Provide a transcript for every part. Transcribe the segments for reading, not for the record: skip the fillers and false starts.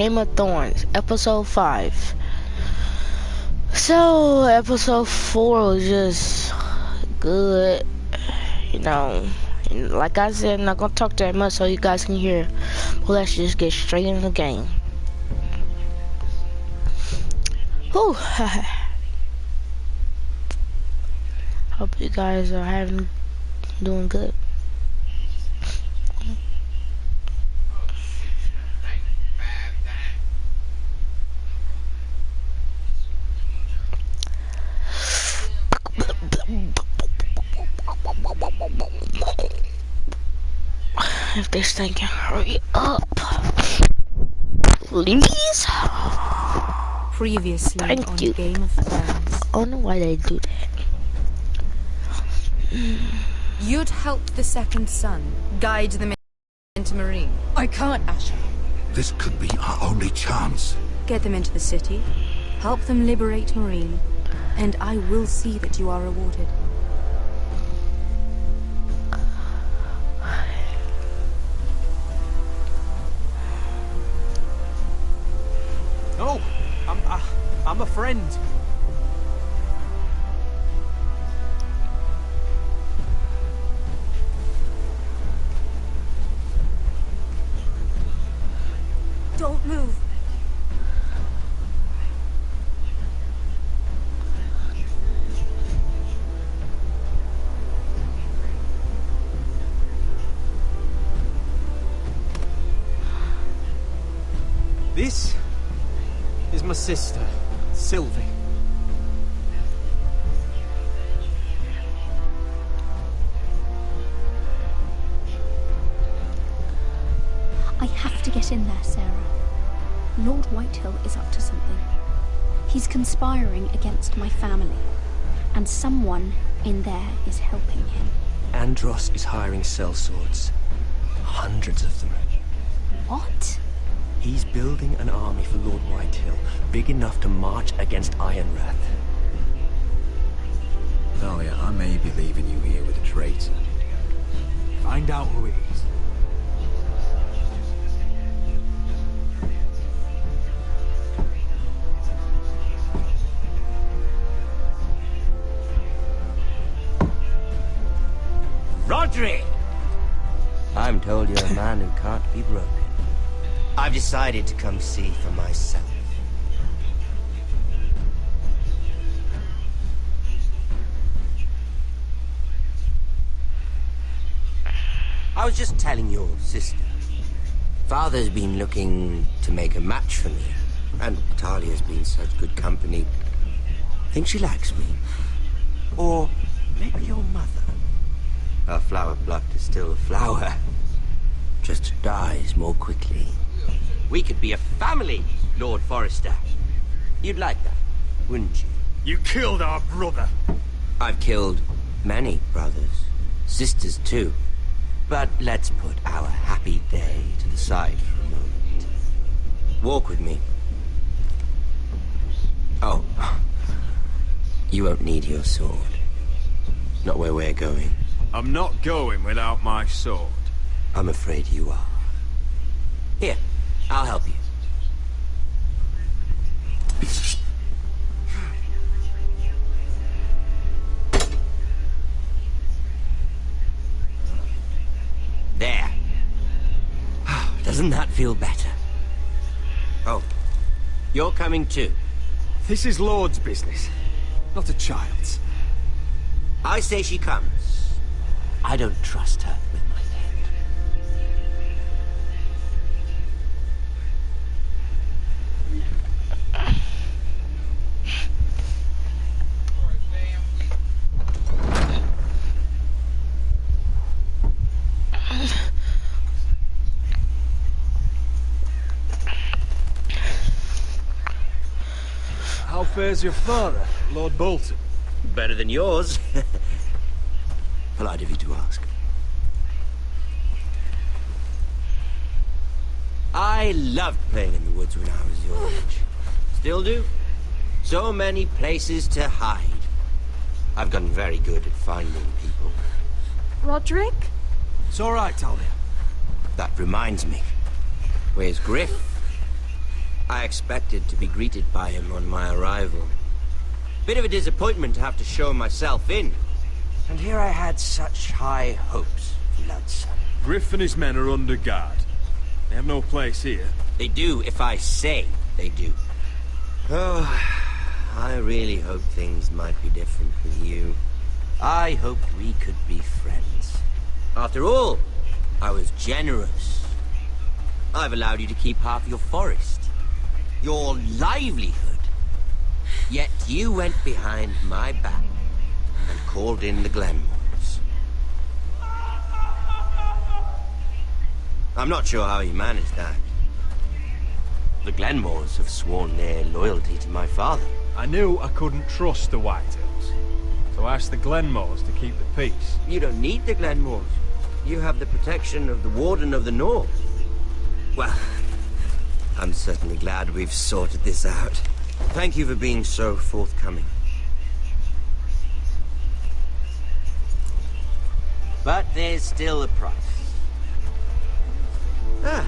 Game of Thrones, episode 5. So, episode 4 was just good, you know. And like I said, I'm not gonna talk that much so you guys can hear. Well, let's just get straight into the game. Whew. Hope you guys are doing good. If this thing can hurry up, please. Previously Thank on you. Game of Thrones. I don't know why they do that. You'd help the second son guide them into Marine. I can't, Asha. This could be our only chance. Get them into the city, help them liberate Marine, and I will see that you are rewarded. No, I'm a friend. Don't move. This is my sister, Sylvie. I have to get in there, Sarah. Lord Whitehill is up to something. He's conspiring against my family, and someone in there is helping him. Andros is hiring sellswords. Hundreds of them. What? He's building an army for Lord Whitehill, big enough to march against Ironrath. Thalia, I may be leaving you here with a traitor. Find out who he is. Rodri! I'm told you're a man who can't be broken. I've decided to come see for myself. I was just telling your sister. Father's been looking to make a match for me, and Talia's been such good company. I think she likes me. Or maybe your mother. Her flower plucked is still a flower. Just dies more quickly. We could be a family, Lord Forrester. You'd like that, wouldn't you? You killed our brother. I've killed many brothers, sisters too. But let's put our happy day to the side for a moment. Walk with me. Oh, you won't need your sword. Not where we're going. I'm not going without my sword. I'm afraid you are. Here, I'll help you. There. Doesn't that feel better? Oh, you're coming too. This is Lord's business, not a child's. I say she comes. I don't trust her with my head. How fares your father, Lord Bolton? Better than yours. Polite of you to ask. I loved playing in the woods when I was your age. Still do. So many places to hide. I've gotten very good at finding people. Roderick? It's all right, Talia. That reminds me. Where's Griff? I expected to be greeted by him on my arrival. Bit of a disappointment to have to show myself in. And here I had such high hopes for Ludson. Griff and his men are under guard. They have no place here. They do if I say they do. Oh, I really hope things might be different with you. I hoped we could be friends. After all, I was generous. I've allowed you to keep half your forest, your livelihood. Yet you went behind my back and called in the Glenmores. I'm not sure how you managed that. The Glenmores have sworn their loyalty to my father. I knew I couldn't trust the Whitehills, so I asked the Glenmores to keep the peace. You don't need the Glenmores. You have the protection of the Warden of the North. Well, I'm certainly glad we've sorted this out. Thank you for being so forthcoming. But there's still a price. Ah.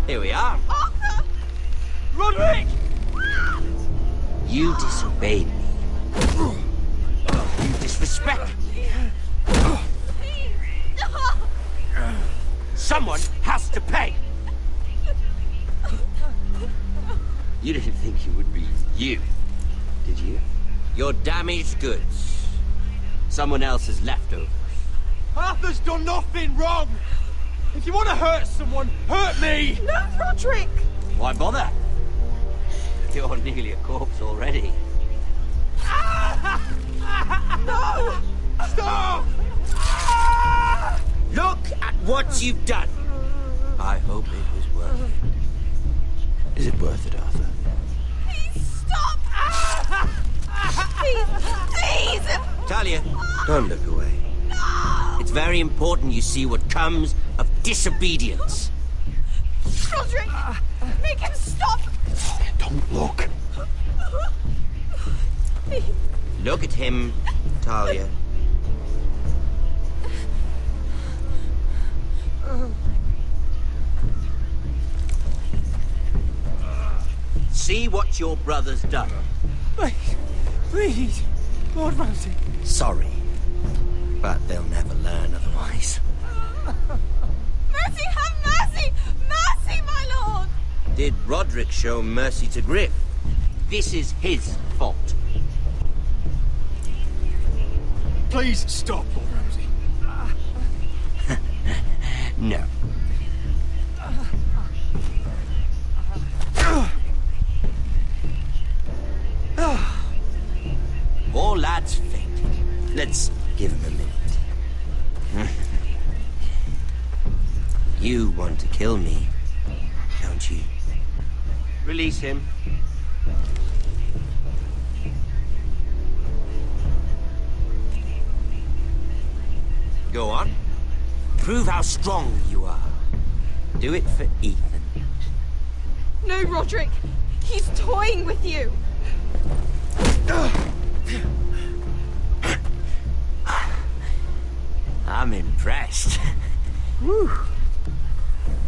Here we are. Arthur! Roderick! You disobeyed me. You disrespected me. Someone has to pay! You didn't think it would be you, did you? Your damaged goods. Someone else's leftovers. Arthur's done nothing wrong! If you want to hurt someone, hurt me! No, Roderick! Why bother? You're nearly a corpse already. No! Stop! Look at what you've done! I hope it was worth it. Is it worth it, Arthur? Please stop! Please, please! Talia, don't look away. No! It's very important you see what comes of disobedience. Roderick! Make him stop! Don't look. Look at him, Talia. See what your brother's done. Please, Lord Ramsay. Sorry, but they'll never learn otherwise. Mercy, have mercy! Mercy, my lord! Did Roderick show mercy to Griff? This is his fault. Please stop, Lord Ramsay. No. Poor lad's fainted. Let's give him a minute. You want to kill me, don't you? Release him. Go on. Prove how strong you are. Do it for Ethan. No, Roderick! He's toying with you! I'm impressed. Whew.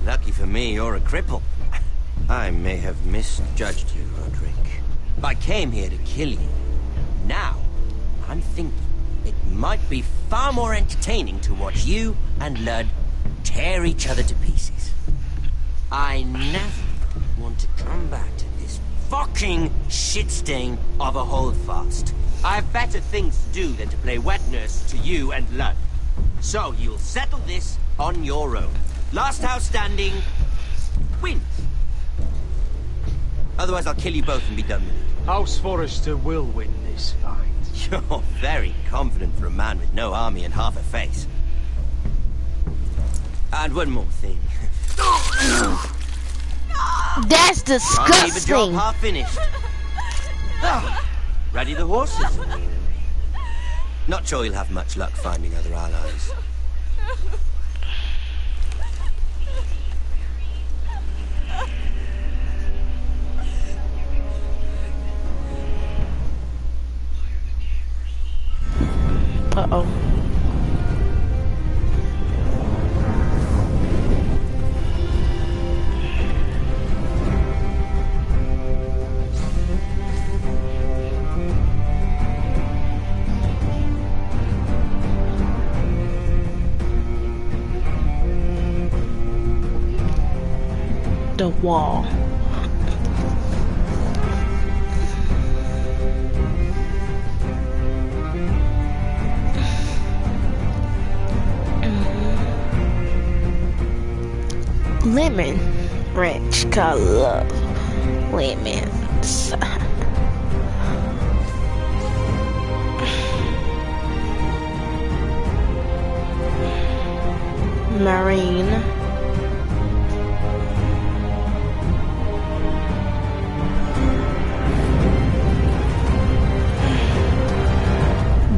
Lucky for me, you're a cripple. I may have misjudged you, Roderick. I came here to kill you. Now, I'm thinking it might be far more entertaining to watch you and Lud tear each other to pieces. I never want to come back to this fucking shit stain of a holdfast. I have better things to do than to play wet nurse to you and Lud. So you'll settle this on your own. Last house standing wins. Otherwise I'll kill you both and be done with it. House Forrester will win this fight. You're very confident for a man with no army and half a face. And one more thing. That's I'll leave the job disgusting. half finished. Ready the horses? Not sure you'll have much luck finding other allies. Uh-oh. the wall. Lemon wrench, 'cause I love lemons. Marine.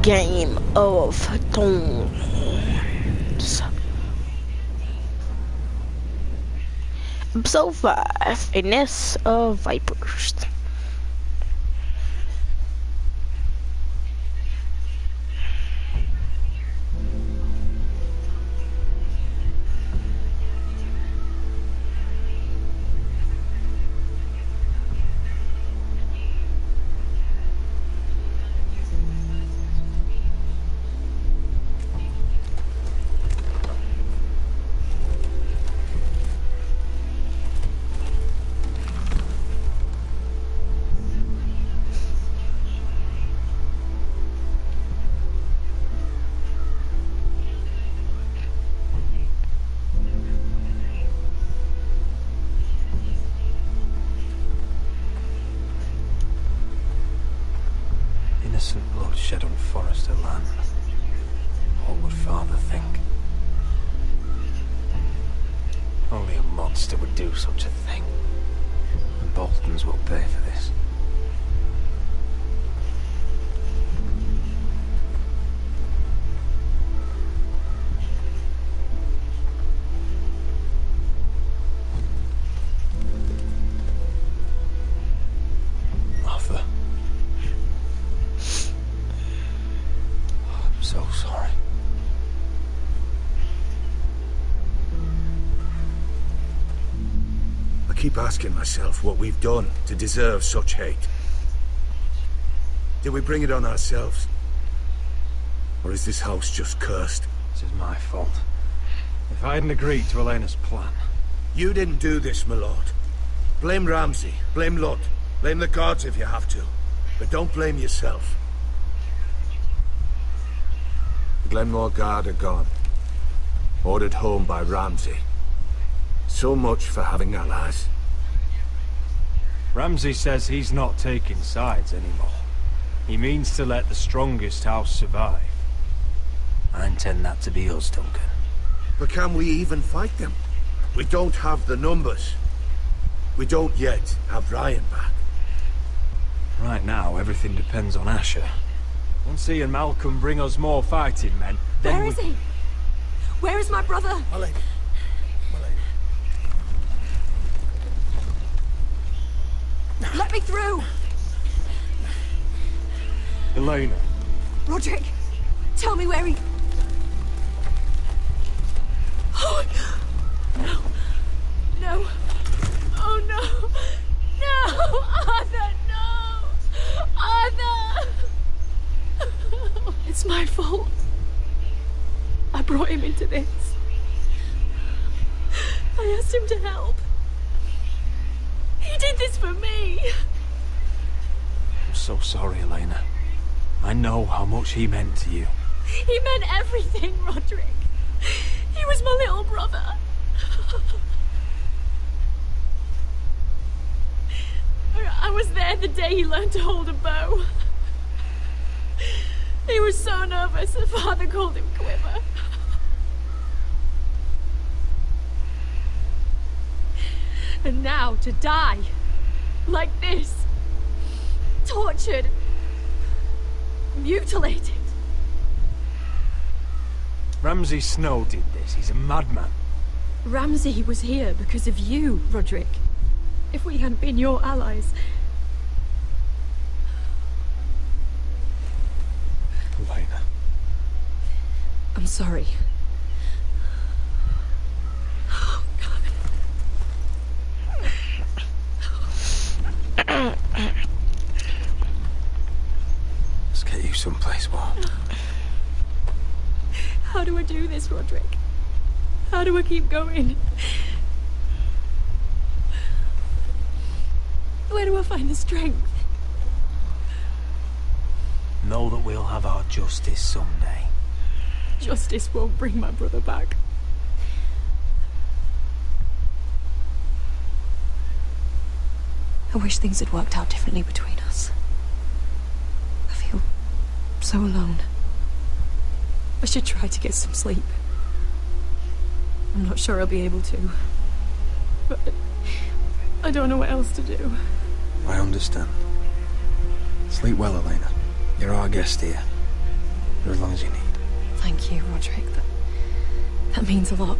Game of Thrones. Episode 5, A Nest of Vipers. Innocent blood shed on Forrester land. What would Father think? Only a monster would do such a thing. The Boltons will pay for this. Martha. I'm so sorry. I keep asking myself what we've done to deserve such hate. Did we bring it on ourselves? Or is this house just cursed? This is my fault. If I hadn't agreed to Elena's plan... You didn't do this, my lord. Blame Ramsay, blame Ludd, blame the gods if you have to. But don't blame yourself. The Glenmore Guard are gone. Ordered home by Ramsay. So much for having allies. Ramsay says he's not taking sides anymore. He means to let the strongest house survive. I intend that to be us, Duncan. But can we even fight them? We don't have the numbers. We don't yet have Ryan back. Right now, everything depends on Asher. Once he and Malcolm bring us more fighting men, then Where is he? Where is my brother? My lady. My lady. Let me through! Elena. Roderick, tell me where he... Oh, no. No. Oh, no. No! Arthur, no! Arthur! It's my fault. I brought him into this. I asked him to help. He did this for me. I'm so sorry, Elena. I know how much he meant to you. He meant everything, Roderick. He was my little brother. I was there the day he learned to hold a bow. He was so nervous, the father called him Quiver. And now to die, like this, tortured, mutilated. Ramsay Snow did this. He's a madman. Ramsay was here because of you, Roderick. If we hadn't been your allies... Elena. I'm sorry. Oh, God. Let's get you someplace warm. How do I do this, Roderick? How do I keep going? never find the strength. Know that we'll have our justice someday. Justice won't bring my brother back. I wish things had worked out differently between us. I feel so alone. I should try to get some sleep. I'm not sure I'll be able to. But I don't know what else to do. I understand. Sleep well, Elena. You're our guest here. For as long as you need. Thank you, Roderick. That means a lot.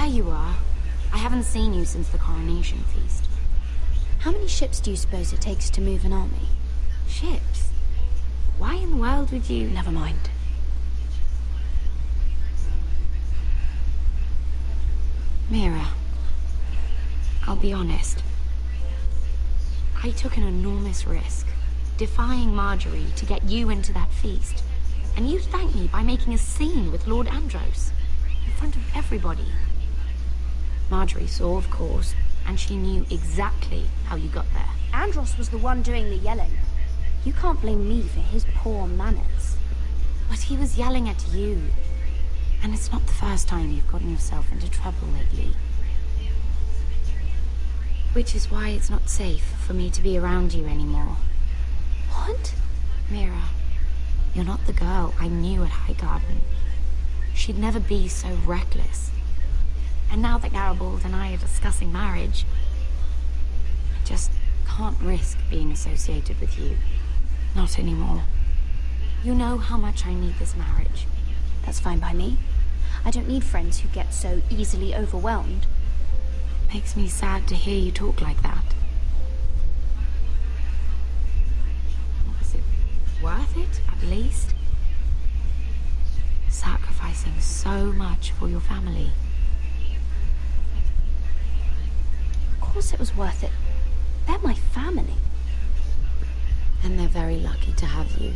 You are. I haven't seen you since the coronation feast. How many ships do you suppose it takes to move an army? Ships? Why in the world would you... Never mind. Mira, I'll be honest. I took an enormous risk, defying Marjorie to get you into that feast. And you thanked me by making a scene with Lord Andros, in front of everybody. Marjorie saw, of course, and she knew exactly how you got there. Andros was the one doing the yelling. You can't blame me for his poor manners. But he was yelling at you. And it's not the first time you've gotten yourself into trouble lately. Which is why it's not safe for me to be around you anymore. What? Mira, you're not the girl I knew at Highgarden. She'd never be so reckless. And now that Garibald and I are discussing marriage, I just can't risk being associated with you. Not anymore. You know how much I need this marriage. That's fine by me. I don't need friends who get so easily overwhelmed. Makes me sad to hear you talk like that. Was it worth it, at least? Sacrificing so much for your family. Of course it was worth it. They're my family. And they're very lucky to have you.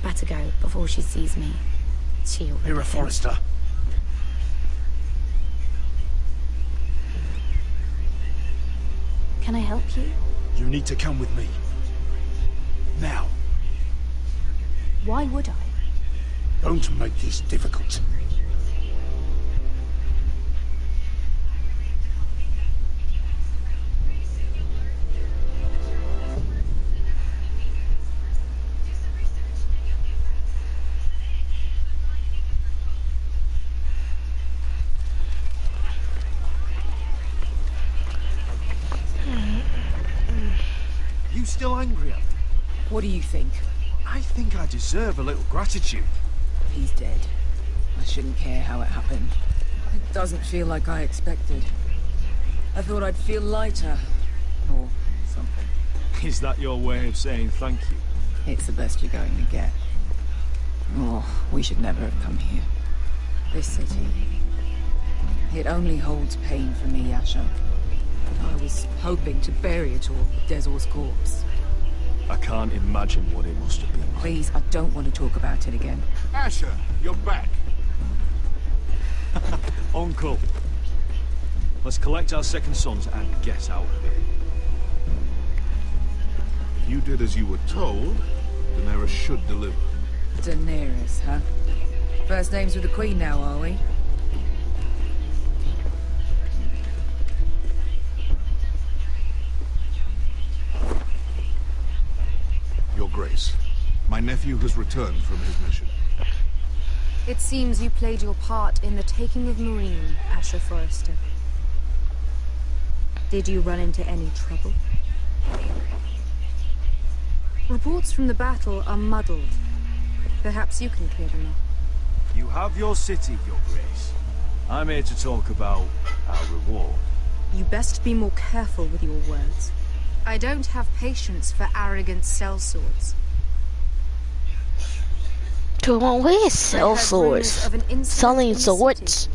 Better go before she sees me. She'll... Mira Forrester. Can I help you? You need to come with me. Now. Why would I? Don't make this difficult. You still angry at me? What do you think? I think I deserve a little gratitude. He's dead. I shouldn't care how it happened. It doesn't feel like I expected. I thought I'd feel lighter. Or something. Is that your way of saying thank you? It's the best you're going to get. Oh, we should never have come here. This city. It only holds pain for me, Asher. I was hoping to bury it all with Dezor's corpse. I can't imagine what it must have been like. Please, I don't want to talk about it again. Asher, you're back. Uncle. Let's collect our second sons and get out of here. You did as you were told. Daenerys should deliver. Daenerys, huh? First names with the Queen now, are we? Your Grace, my nephew has returned from his mission. It seems you played your part in the taking of Meereen, Asher Forrester. Did you run into any trouble? Reports from the battle are muddled. Perhaps you can clear them up. You have your city, Your Grace. I'm here to talk about our reward. You best be more careful with your words. I don't have patience for arrogant sellswords. Come on, where is sellswords? Selling swords.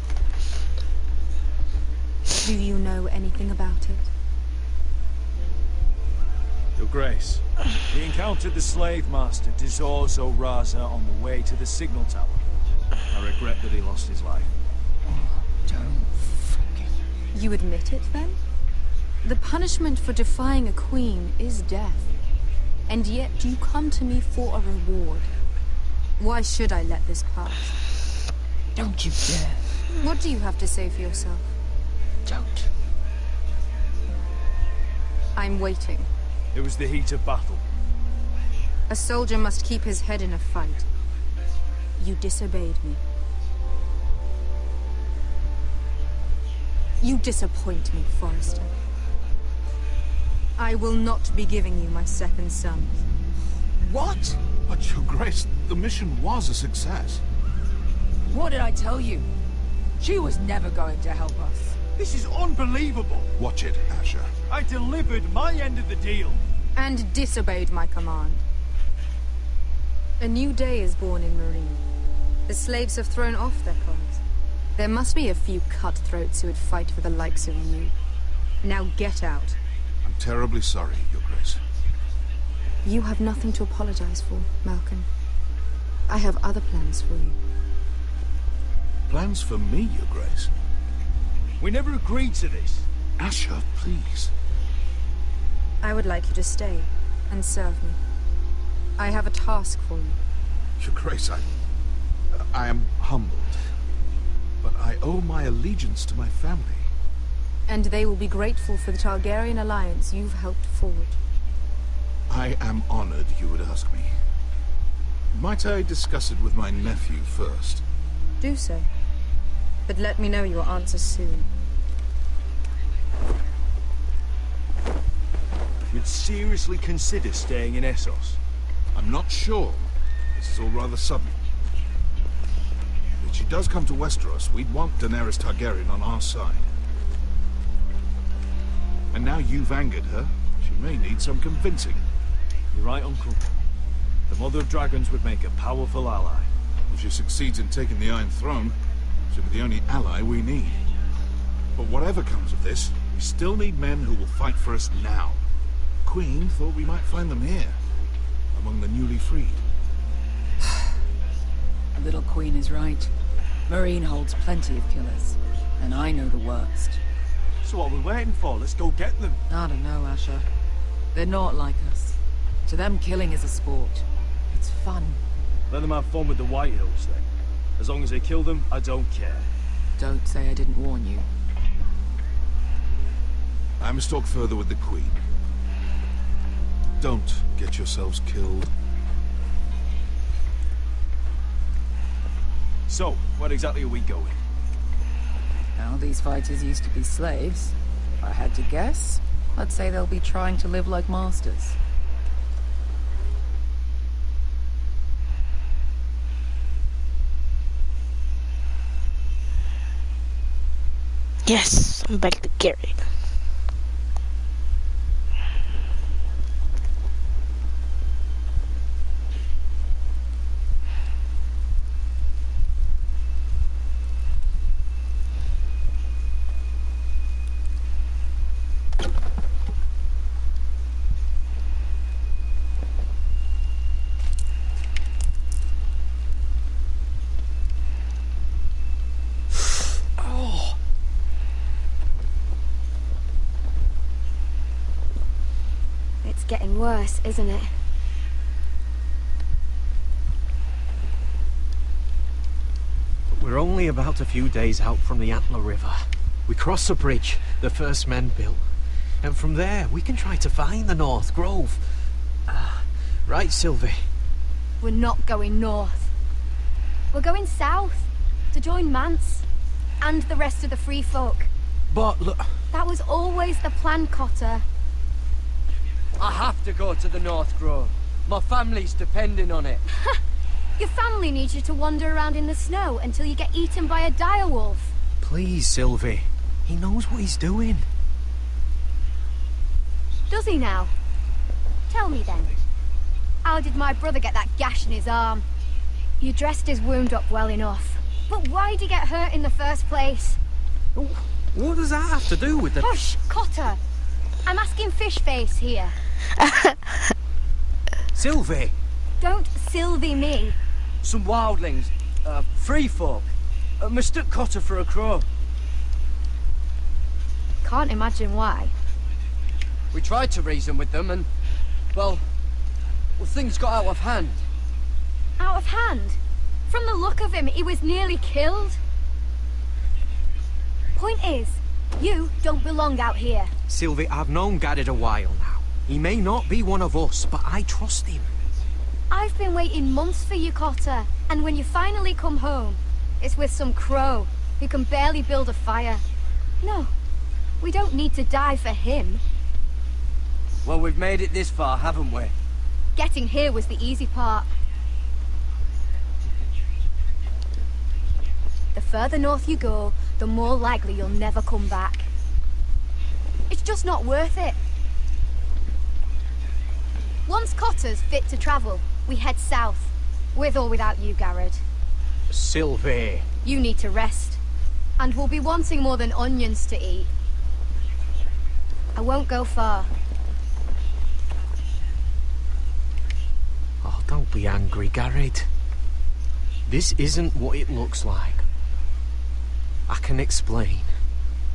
Do you know anything about it? Your Grace, we encountered the slave master, Dizorzo Raza, on the way to the signal tower. I regret that he lost his life. You admit it, then? The punishment for defying a queen is death. And yet you come to me for a reward. Why should I let this pass? Don't you dare. What do you have to say for yourself? Don't. I'm waiting. It was the heat of battle. A soldier must keep his head in a fight. You disobeyed me. You disappoint me, Forrester. I will not be giving you my second son. What? But Your Grace, the mission was a success. What did I tell you? She was never going to help us. This is unbelievable. Watch it, Asher. I delivered my end of the deal. And disobeyed my command. A new day is born in Marine. The slaves have thrown off their collars. There must be a few cutthroats who would fight for the likes of you. Now get out. I'm terribly sorry, Your Grace. You have nothing to apologize for, Malcolm. I have other plans for you. Plans for me, Your Grace? We never agreed to this. Asher, please. I would like you to stay and serve me. I have a task for you. Your Grace, I am humbled. But I owe my allegiance to my family. And they will be grateful for the Targaryen alliance you've helped forward. I am honored you would ask me. Might I discuss it with my nephew first? Do so. But let me know your answer soon. You'd seriously consider staying in Essos? I'm not sure. This is all rather sudden. If she does come to Westeros, we'd want Daenerys Targaryen on our side. And now you've angered her, she may need some convincing. You're right, Uncle. The Mother of Dragons would make a powerful ally. If she succeeds in taking the Iron Throne, she'll be the only ally we need. But whatever comes of this, we still need men who will fight for us now. The Queen thought we might find them here, among the newly freed. The little queen is right. Marine holds plenty of killers, and I know the worst. So what are we waiting for? Let's go get them. I don't know, Asher. They're not like us. To them, killing is a sport. It's fun. Let them have fun with the White Hills, then. As long as they kill them, I don't care. Don't say I didn't warn you. I must talk further with the Queen. Don't get yourselves killed. So, where exactly are we going? Now, these fighters used to be slaves. If I had to guess, I'd say they'll be trying to live like masters. Yes, I'm back to Gary. Getting worse, isn't it? We're only about a few days out from the Antler River. We cross the bridge the first men built, and from there we can try to find the North Grove. Right, Sylvie? We're not going north. We're going south to join Mance and the rest of the Free Folk. But look... That was always the plan, Cotter. I have to go to the North Grove. My family's depending on it. Your family needs you to wander around in the snow until you get eaten by a direwolf. Please, Sylvie. He knows what he's doing. Does he now? Tell me then. How did my brother get that gash in his arm? You dressed his wound up well enough. But why'd he get hurt in the first place? What does that have to do with the... Hush, Cotter! I'm asking Fishface here. Sylvie! Don't Sylvie me. Some wildlings, free folk, mistook Cotter for a crow. Can't imagine why. We tried to reason with them and, well, things got out of hand. Out of hand? From the look of him, he was nearly killed. Point is, you don't belong out here. Sylvie, I've known Garrett a while now. He may not be one of us, but I trust him. I've been waiting months for you, Cotter, and when you finally come home, it's with some crow who can barely build a fire. No, we don't need to die for him. Well, we've made it this far, haven't we? Getting here was the easy part. The further north you go, the more likely you'll never come back. It's just not worth it. Once Cotter's fit to travel, we head south. With or without you, Garrett. Sylvie. You need to rest. And we'll be wanting more than onions to eat. I won't go far. Oh, don't be angry, Garrett. This isn't what it looks like. I can explain.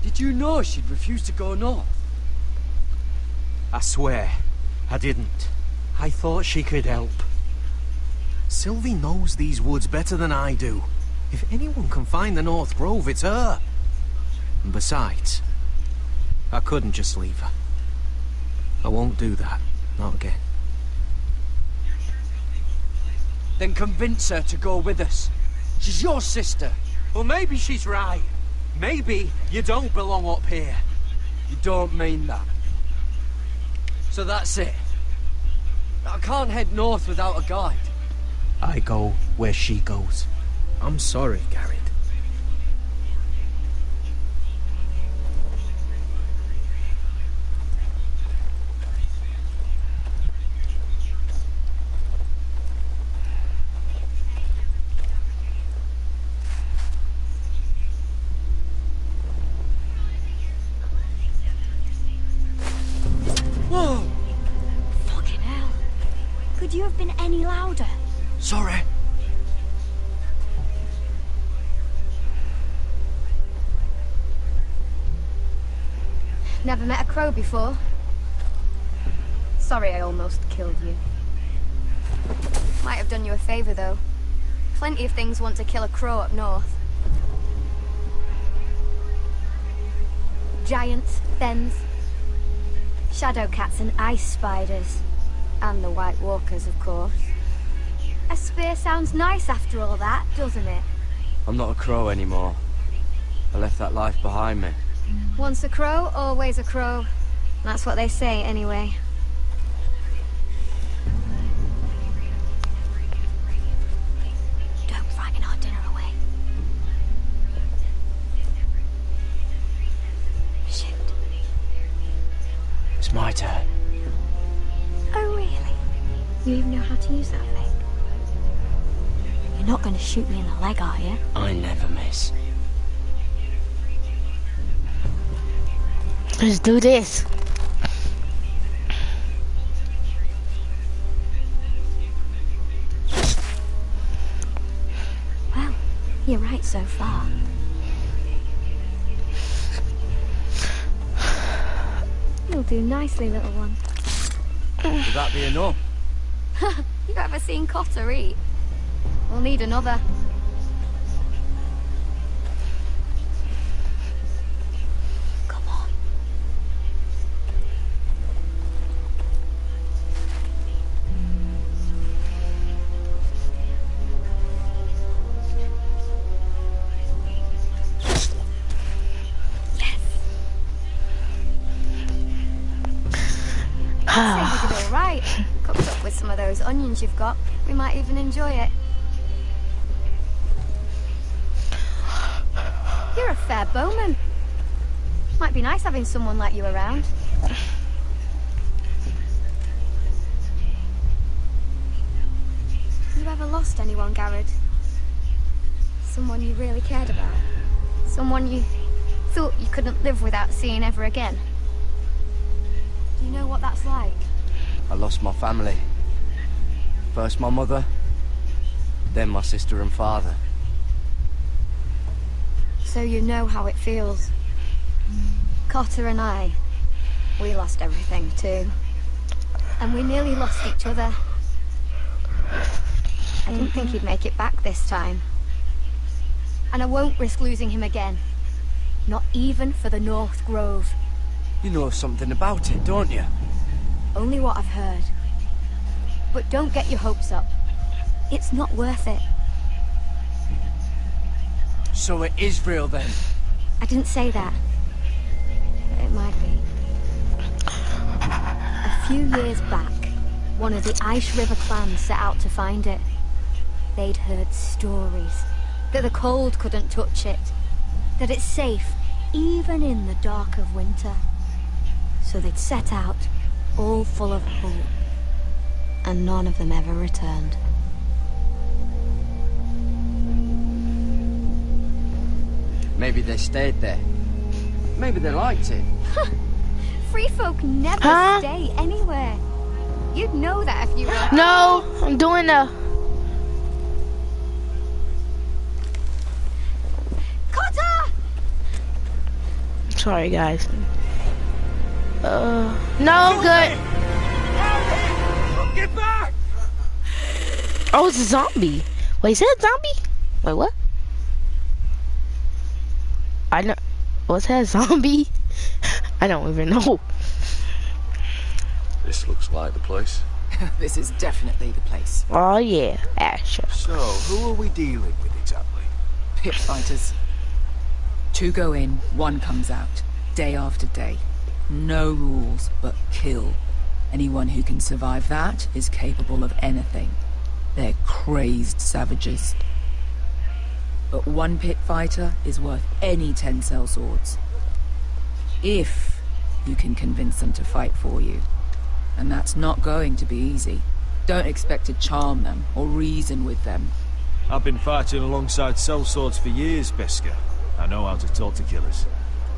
Did you know she'd refused to go north? I swear, I didn't. I thought she could help. Sylvie knows these woods better than I do. If anyone can find the North Grove, it's her. And besides, I couldn't just leave her. I won't do that. Not again. Then convince her to go with us. She's your sister. Well, maybe she's right. Maybe you don't belong up here. You don't mean that. So that's it. I can't head north without a guide. I go where she goes. I'm sorry, Garrett. Whoa! Fucking hell. Could you have been any louder? Sorry. Never met a crow before. Sorry I almost killed you. Might have done you a favour, though. Plenty of things want to kill a crow up north. Giants, fens, shadow cats and ice spiders. And the White Walkers, of course. A spear sounds nice after all that, doesn't it? I'm not a crow anymore. I left that life behind me. Once a crow, always a crow. That's what they say, anyway. Don't frighten our dinner away. Shit. It's my turn. Oh, really? You even know how to use that thing? You're not going to shoot me in the leg, are you? I never miss. Let's do this. Well, you're right so far. You'll do nicely, little one. Would that be enough? You ever seen Cotter eat? We'll need another. Come on. I'd say we did all right. Cooked up with some of those onions you've got. We might even enjoy it. You're a fair bowman. Might be nice having someone like you around. you ever lost anyone, Garrett? Someone you really cared about? Someone you thought you couldn't live without seeing ever again? Do you know what that's like? I lost my family. First my mother, then my sister and father. So you know how it feels. Cotter and we lost everything too. And we nearly lost each other. I didn't think he'd make it back this time. And I won't risk losing him again. Not even for the North Grove. You know something about it, don't you? Only what I've heard. But don't get your hopes up. It's not worth it. So it is real then? I didn't say that. But it might be. A few years back, one of the Ice River clans set out to find it. They'd heard stories that the cold couldn't touch it, that it's safe even in the dark of winter. So they'd set out, all full of hope, and none of them ever returned. Maybe they stayed there. Maybe they liked it. Free folk never stay anywhere. You'd know that if you were... No, I'm doing a... Cotter! Sorry, guys. No, good. Get back! Oh, it's a zombie. Wait, is that a zombie? Wait, what? I know. What's that, zombie? I don't even know. This looks like the place. This is definitely the place. Oh yeah, Asher. So, who are we dealing with exactly? Pit fighters. 2 go in, 1 comes out. Day after day. No rules, but kill. Anyone who can survive that is capable of anything. They're crazed savages. But 1 pit fighter is worth any 10 sellswords. If you can convince them to fight for you. And that's not going to be easy. Don't expect to charm them or reason with them. I've been fighting alongside sellswords for years, Beskha. I know how to talk to killers.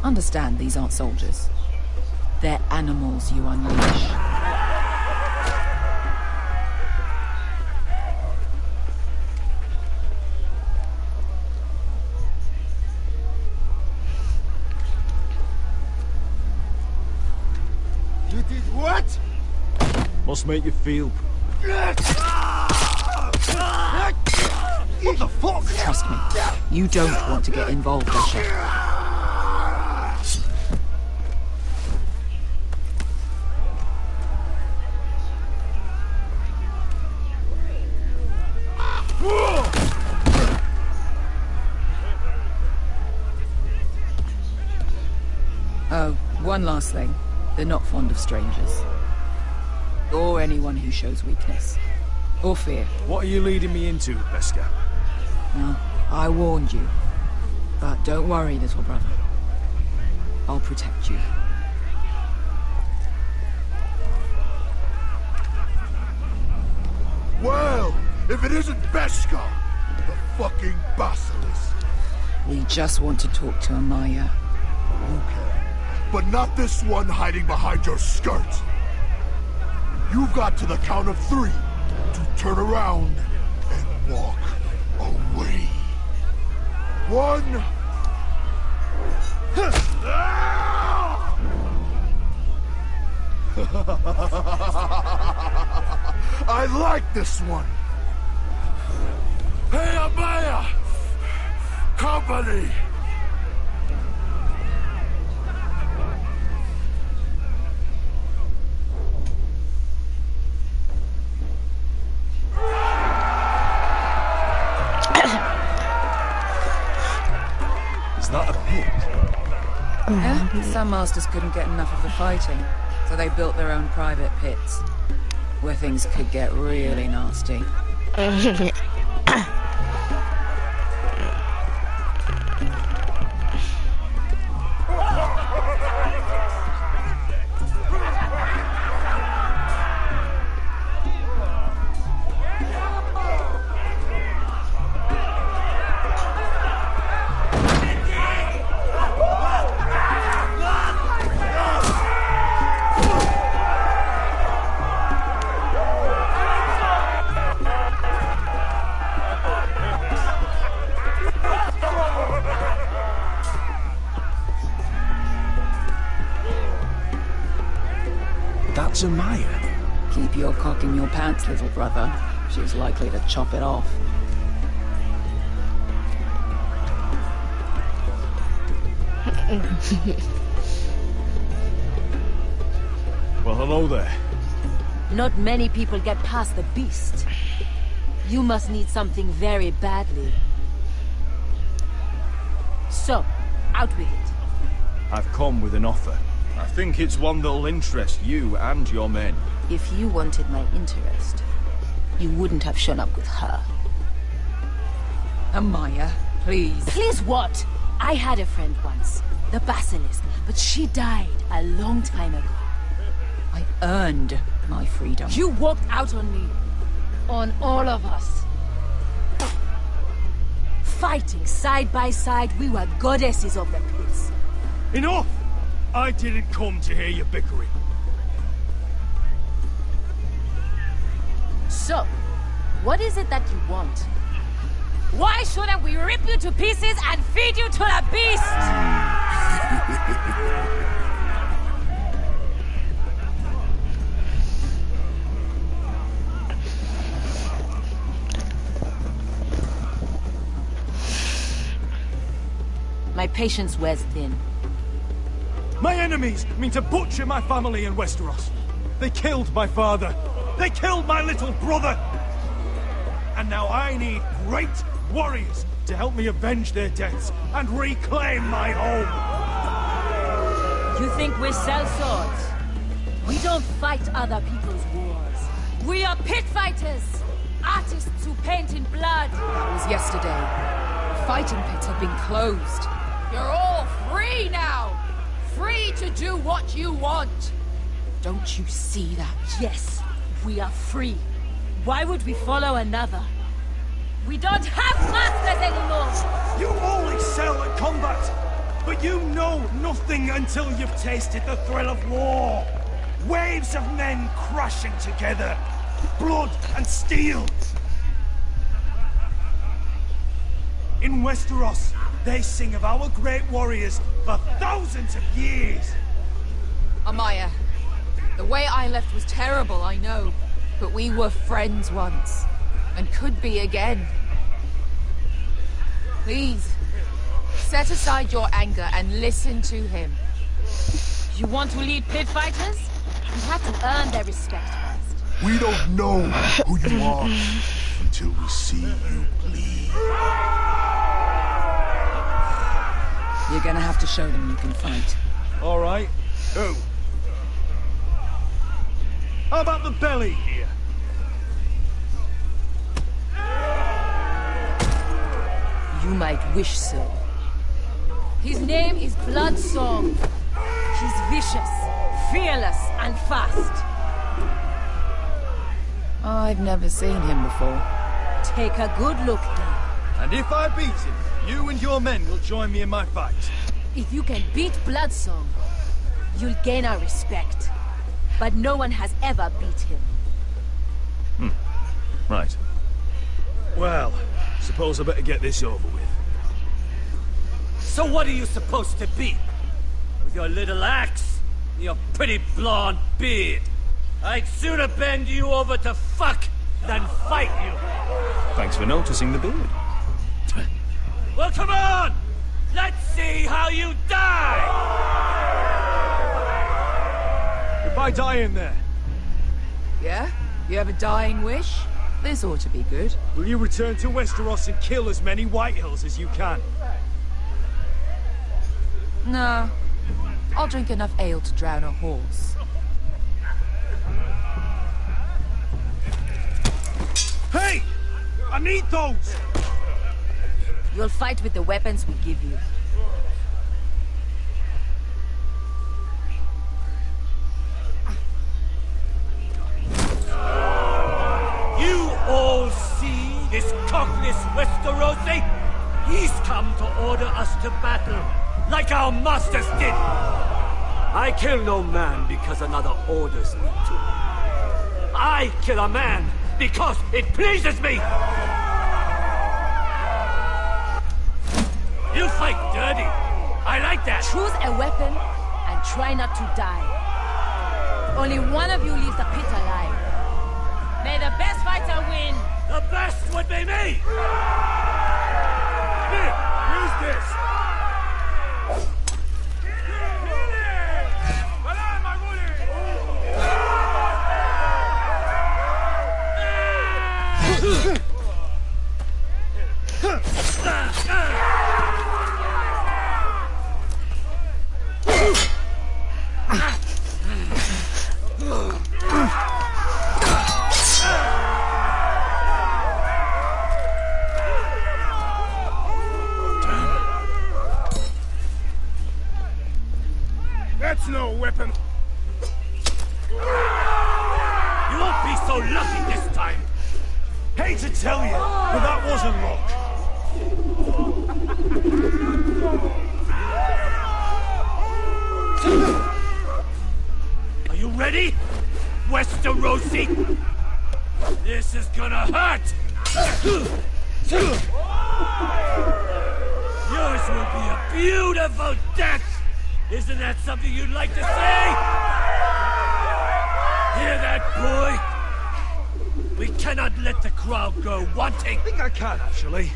Understand these aren't soldiers. They're animals you unleash. You did what? Must make you feel... What the fuck? Trust me, you don't want to get involved, Asher. Oh, one last thing. They're not fond of strangers. Or anyone who shows weakness. Or fear. What are you leading me into, Beskha? Well, I warned you. But don't worry, little brother. I'll protect you. Well, if it isn't Beskha, the fucking basilisk. We just want to talk to Amaya. Okay. But not this one hiding behind your skirt. You've got to the count of 3 to turn around and walk away. 1. I like this one. Hey, Amaya! Company! Is that a pit? Yeah, some masters couldn't get enough of the fighting, so they built their own private pits, where things could get really nasty. That's Amaya. Keep your cock in your pants, little brother. She's likely to chop it off. Well, hello there. Not many people get past the beast. You must need something very badly. So, out with it. I've come with an offer. I think it's one that'll interest you and your men. If you wanted my interest, you wouldn't have shown up with her. Amaya, please. Please what? I had a friend once, the Basilisk, but she died a long time ago. I earned my freedom. You walked out on me. On all of us. Fighting side by side, we were goddesses of the pits. Enough! I didn't come to hear you bickering. So, what is it that you want? Why shouldn't we rip you to pieces and feed you to the beast? My patience wears thin. My enemies mean to butcher my family in Westeros. They killed my father. They killed my little brother. And now I need great warriors to help me avenge their deaths and reclaim my home. You think we sell swords? We don't fight other people's wars. We are pit fighters! Artists who paint in blood! That was yesterday. The fighting pits have been closed. You're all free now! Free to do what you want! Don't you see that? Yes, we are free. Why would we follow another? We don't have masters anymore! You all excel at combat, but you know nothing until you've tasted the thrill of war. Waves of men crashing together, blood and steel. In Westeros, they sing of our great warriors for thousands of years. Amaya, the way I left was terrible, I know. But we were friends once, and could be again. Please, set aside your anger and listen to him. You want to lead pit fighters? You have to earn their respect first. We don't know who you are until we see you bleed. You're gonna have to show them you can fight. All right. Who? How about the belly here? You might wish so. His name is Bloodsong. He's vicious, fearless, and fast. I've never seen him before. Take a good look then. And if I beat him, you and your men will join me in my fight. If you can beat Bloodsong, you'll gain our respect. But no one has ever beat him. Right. Well, suppose I better get this over with. So what are you supposed to be? With your little axe? And your pretty blonde beard? I'd sooner bend you over to fuck than fight you. Thanks for noticing the beard. Well, come on! Let's see how you die! Goodbye, dying there. Yeah? You have a dying wish? This ought to be good. Will you return to Westeros and kill as many Whitehills as you can? No. I'll drink enough ale to drown a horse. Hey! I need those! You'll fight with the weapons we give you. You all see this cockless Westerosi? He's come to order us to battle, like our masters did. I kill no man because another orders me to. I kill a man because it pleases me! You fight dirty. I like that. Choose a weapon and try not to die. Only one of you leaves the pit alive. May the best fighter win. The best would be me! Here, use this! That's no weapon. You won't be so lucky this time. Hate to tell you, but that wasn't luck. Are you ready, Westerosi? This is gonna hurt! Yours will be a beautiful death! Isn't that something you'd like to say? Hear that, boy? We cannot let the crowd go wanting. I think I can, actually.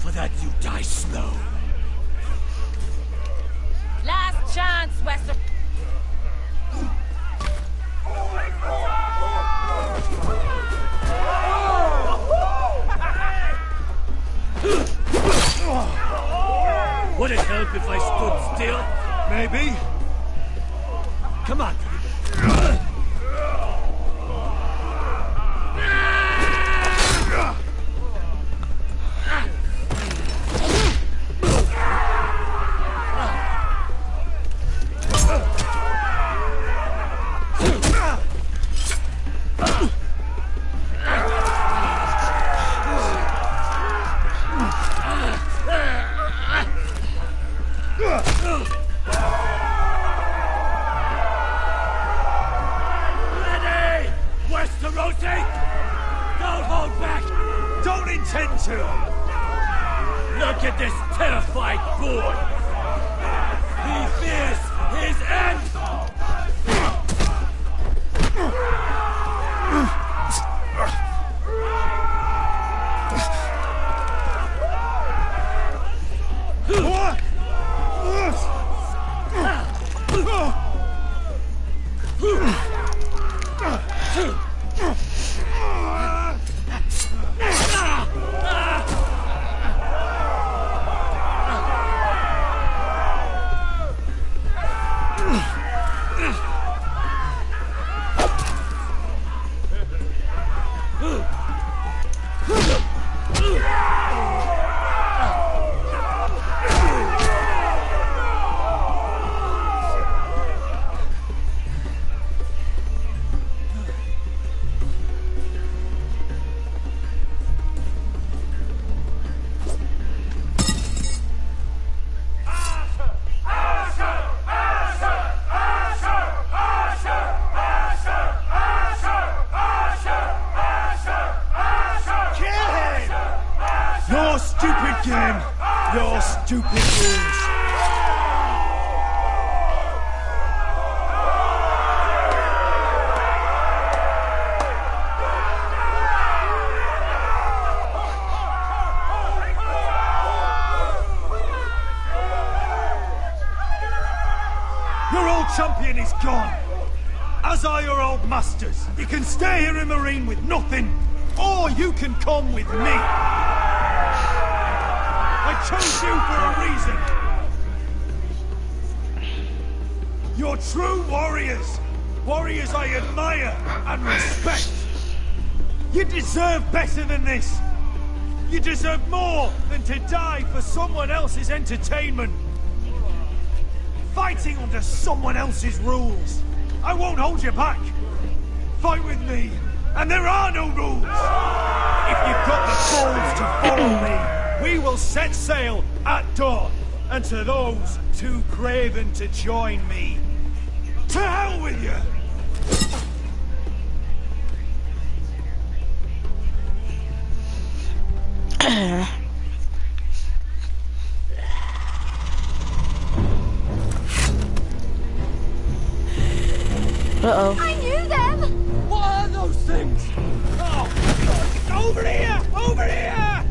For that you die slow. Last chance, Wester. Would it help if I stood still? Maybe. Come on. Ready, Westerosi? Don't hold back. Don't intend to. Look at this terrified boy. He fears his end. Your stupid game. Your stupid rules. Your old champion is gone. As are your old masters. You can stay here in Marine with nothing, or you can come with me. I chose you for a reason. You're true warriors. Warriors I admire and respect. You deserve better than this. You deserve more than to die for someone else's entertainment. Fighting under someone else's rules. I won't hold you back. Fight with me, and there are no rules. If you've got the balls to follow me, we will set sail at dawn. And to those too craven to join me, to hell with you! Uh-oh. I knew them! What are those things? Oh, over here! Over here!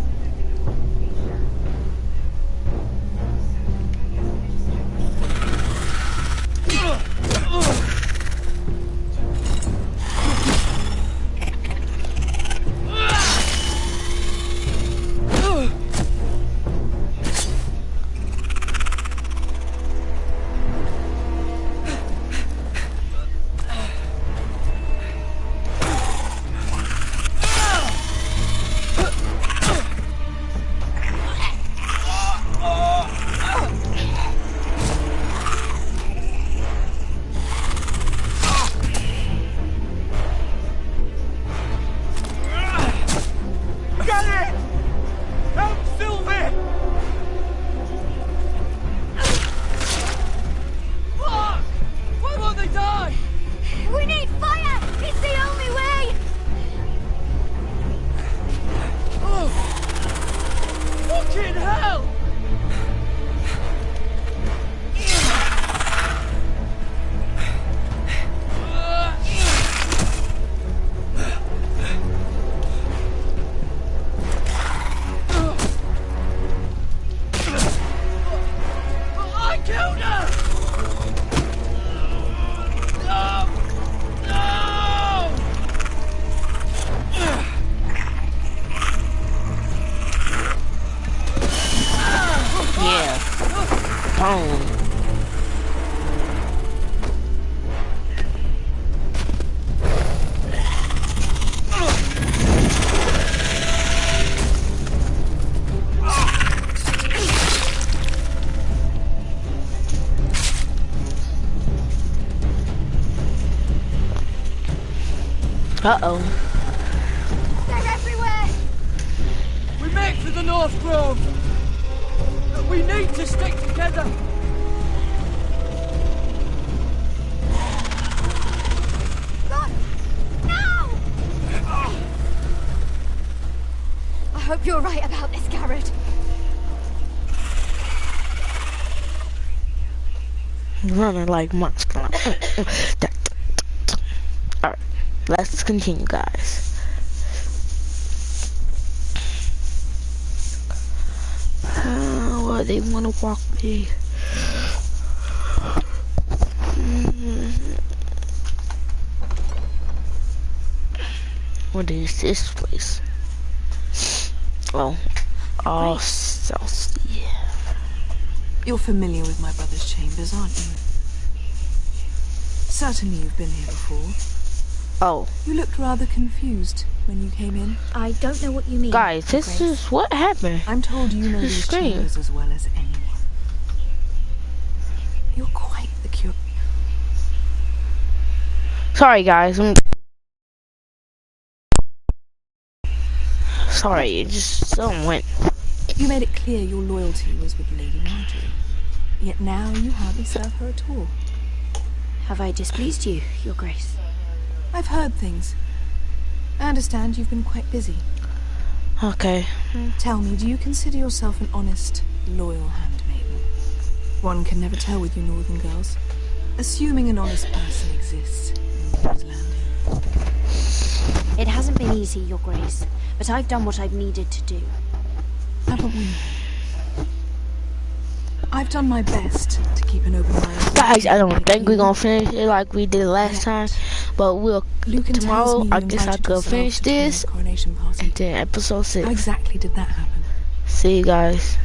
Uh-oh. They're everywhere! We make for the North Grove! We need to stick together! Run! No! I hope you're right about this, Garrett. Running like monster. Alright, let's continue, guys. Well, they want to walk me. What is this place? Oh, Celestia. You're familiar with my brother's chambers, aren't you? Certainly you've been here before. Oh. You looked rather confused when you came in. I don't know what you mean. Guys, this is what happened. I'm told you know these chambers as well as anyone. You're quite the cure. Sorry, guys. Sorry, it just something went. You made it clear your loyalty was with Lady Marjorie. Yet now you hardly serve her at all. Have I displeased you, Your Grace? I've heard things. I understand you've been quite busy. Okay. Tell me, do you consider yourself an honest, loyal handmaiden? One can never tell with you northern girls. Assuming an honest person exists in King's Landing. It hasn't been easy, Your Grace, but I've done what I've needed to do. Haven't we? I've done my best to keep an open mind. Guys, I don't think we're gonna finish it like we did last time, but we'll tomorrow. I guess I could finish this, and then episode 6. How exactly did that happen? See you guys.